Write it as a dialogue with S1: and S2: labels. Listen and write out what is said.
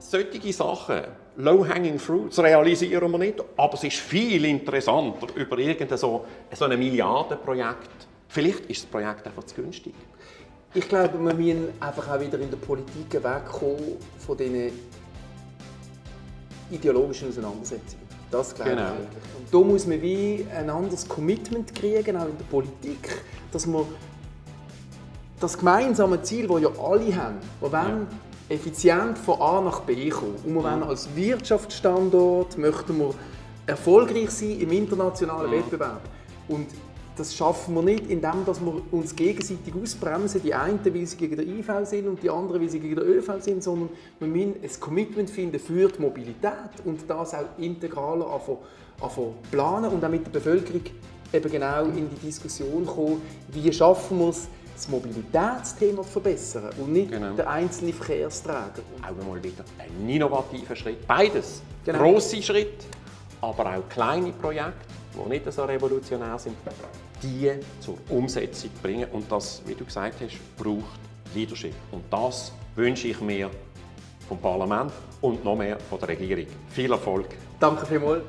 S1: solche Sachen, low-hanging fruits, realisieren wir nicht. Aber es ist viel interessanter über irgendein so ein Milliardenprojekt. Vielleicht ist das Projekt einfach zu günstig.
S2: Ich glaube, wir müssen einfach auch wieder in der Politik wegkommen von diesen ideologischen Auseinandersetzungen. Das glaube ich eigentlich. Und da muss man wie ein anderes Commitment kriegen, auch in der Politik, dass man das gemeinsame Ziel, das ja alle haben, die wollen effizient von A nach B kommen. Und wir wollen als Wirtschaftsstandort möchten wir erfolgreich sein im internationalen Wettbewerb. Und das schaffen wir nicht, indem wir uns gegenseitig ausbremsen, die einen, weil sie gegen den IV sind und die anderen, weil sie gegen den ÖV sind, sondern wir müssen ein Commitment finden für die Mobilität und das auch integraler planen und auch mit der Bevölkerung eben genau in die Diskussion kommen, wie schaffen wir es, das Mobilitätsthema zu verbessern und nicht der einzelne Verkehrsträger.
S1: Auch mal wieder ein innovativer Schritt. Beides.
S2: Genau.
S1: Grosse Schritte, aber auch kleine Projekte, die nicht so revolutionär sind, die zur Umsetzung bringen. Und das, wie du gesagt hast, braucht Leadership. Und das wünsche ich mir vom Parlament und noch mehr von der Regierung. Viel Erfolg!
S2: Danke vielmals.